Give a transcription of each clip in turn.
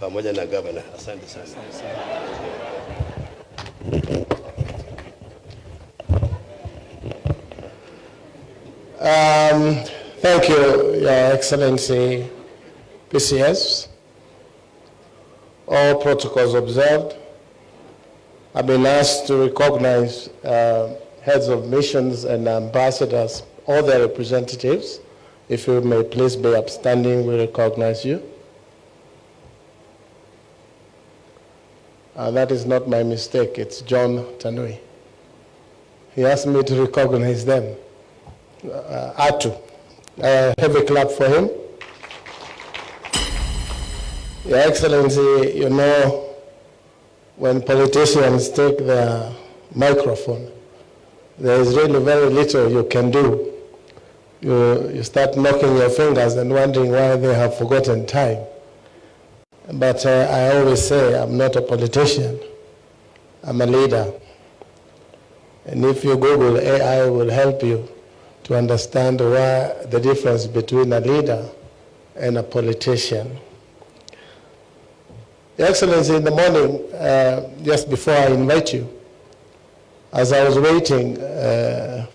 pamoja na governor. Asante sana. Thank you, Your Excellency PCS. All protocols observed. I've been asked to recognize heads of missions and ambassadors, all their representatives. If you may please be upstanding, we recognize you. That is not my mistake, it's John Tanui. He asked me to recognize them. Atu. Have a clap for him. Your Excellency, you know, when politicians take the microphone, there is really very little you can do. You start knocking your fingers and wondering why they have forgotten time. But I always say I'm not a politician, I'm a leader. And if you Google, AI will help you to understand why the difference between a leader and a politician. Your Excellency, in the morning, just before I invite you, as I was waiting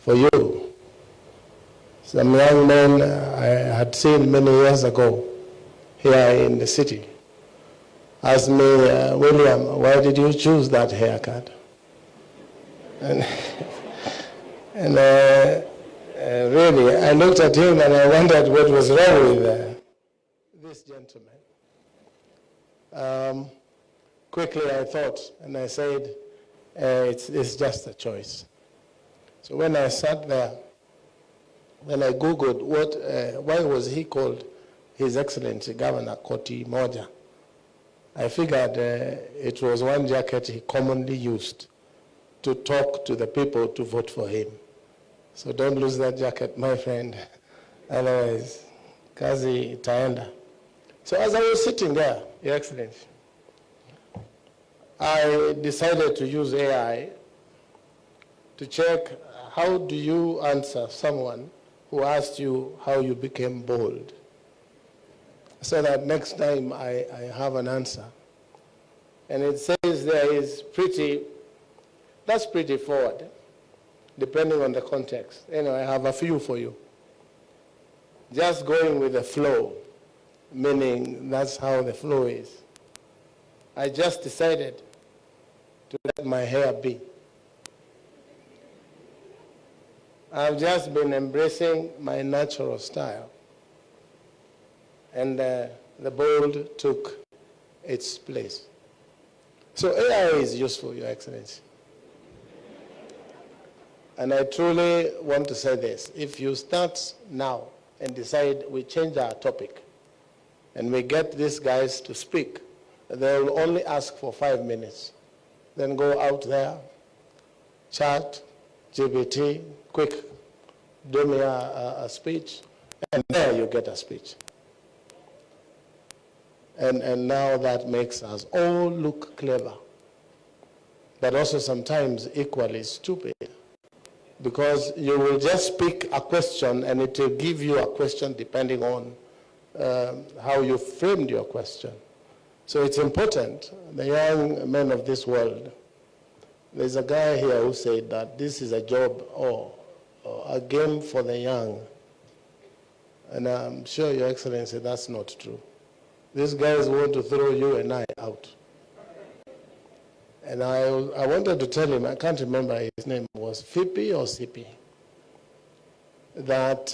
for you, some young men I had seen many years ago here in the city asked me, William, why did you choose that haircut? And really, I looked at him and I wondered what was wrong with this gentleman. Quickly I thought, and I said, it's just a choice. So when I sat there, when I Googled why was he called His Excellency Governor Koti Moja, I figured it was one jacket he commonly used to talk to the people to vote for him. So don't lose that jacket, my friend. Otherwise, kazi itaenda. So as I was sitting there, Your Excellency, I decided to use AI to check how do you answer someone who asked you how you became bold, so that next time I have an answer. And it says there is that's pretty forward, depending on the context. Anyway, I have a few for you. Just going with the flow, meaning that's how the flow is. I just decided to let my hair be. I've just been embracing my natural style. And the bold took its place. So AI is useful, Your Excellency. And I truly want to say this. If you start now and decide we change our topic and we get these guys to speak, they will only ask for 5 minutes. Then go out there, chat, GPT, quick, do me a speech, and there you get a speech. And now that makes us all look clever, but also sometimes equally stupid, because you will just pick a question and it will give you a question depending on how you framed your question. So it's important, the young men of this world, there's a guy here who said that this is a job or a game for the young. And I'm sure, Your Excellency, that's not true. These guys want to throw you and I out. And I wanted to tell him, I can't remember his name, was Fipi or Sipi, that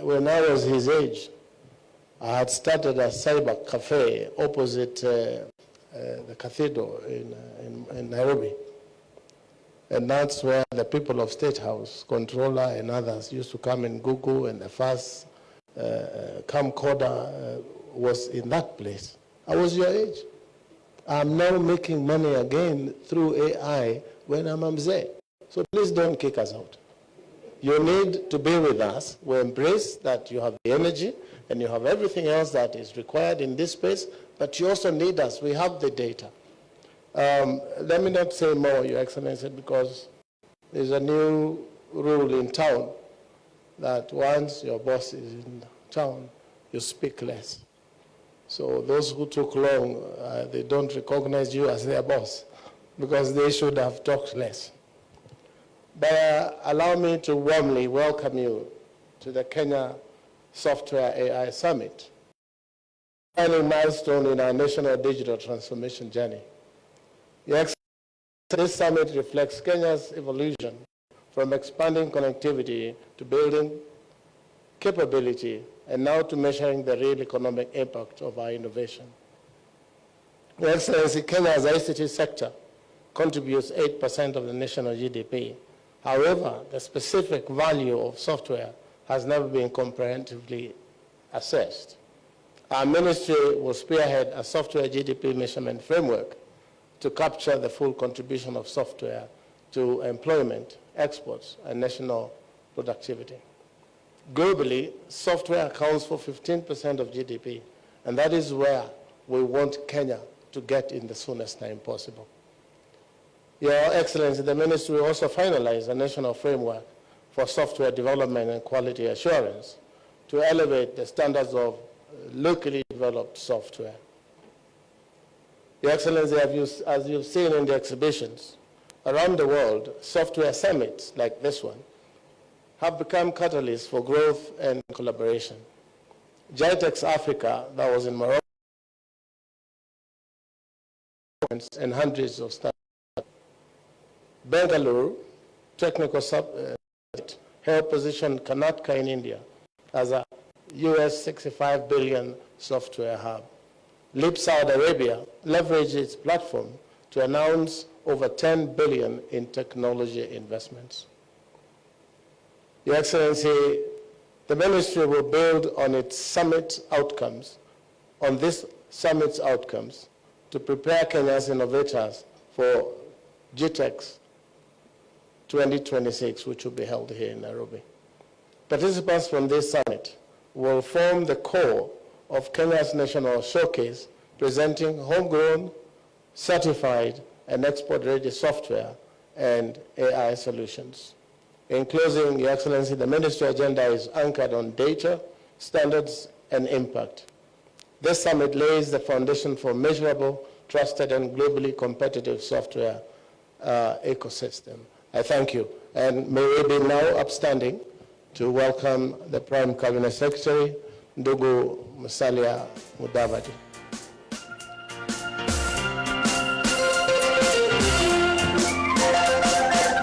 when I was his age, I had started a cyber cafe opposite the cathedral in Nairobi. And that's where the people of State House, controller and others used to come and Google, and the first camcorder was in that place. I was your age. I'm now making money again through AI when I'm mzee. So please don't kick us out. You need to be with us. We embrace that you have the energy and you have everything else that is required in this space, but you also need us. We have the data. Let me not say more, Your Excellency, because there's a new rule in town that once your boss is in town, you speak less. So those who took long, they don't recognize you as their boss because they should have talked less. But allow me to warmly welcome you to the Kenya Software AI Summit, a milestone in our national digital transformation journey. This summit reflects Kenya's evolution from expanding connectivity to building capability and now to measuring the real economic impact of our innovation. Your Excellency, Kenya's ICT sector contributes 8% of the national GDP. However, the specific value of software has never been comprehensively assessed. Our ministry will spearhead a software GDP measurement framework to capture the full contribution of software to employment, exports, and national productivity. Globally, software accounts for 15% of GDP, and that is where we want Kenya to get in the soonest time possible. Your Excellency, the Ministry will also finalize a national framework for software development and quality assurance to elevate the standards of locally developed software. Your Excellency, as you've seen in the exhibitions, around the world, software summits like this one have become catalysts for growth and collaboration. GITEX Africa, that was in Morocco, and hundreds of startups. Bengaluru Technical helped position Karnataka in India as a US 65 billion software hub. LIP Saudi Arabia leveraged its platform to announce over 10 billion in technology investments. Your Excellency, the ministry will build on its summit outcomes, to prepare Kenya's innovators for GTEx 2026, which will be held here in Nairobi. Participants from this summit will form the core of Kenya's national showcase, presenting homegrown, certified, and export-ready software and AI solutions. In closing, Your Excellency, the ministry agenda is anchored on data, standards, and impact. This summit lays the foundation for measurable, trusted, and globally competitive software ecosystem. I thank you. And may we be now upstanding to welcome the Prime Cabinet Secretary, Ndugu Musalia Mudavadi.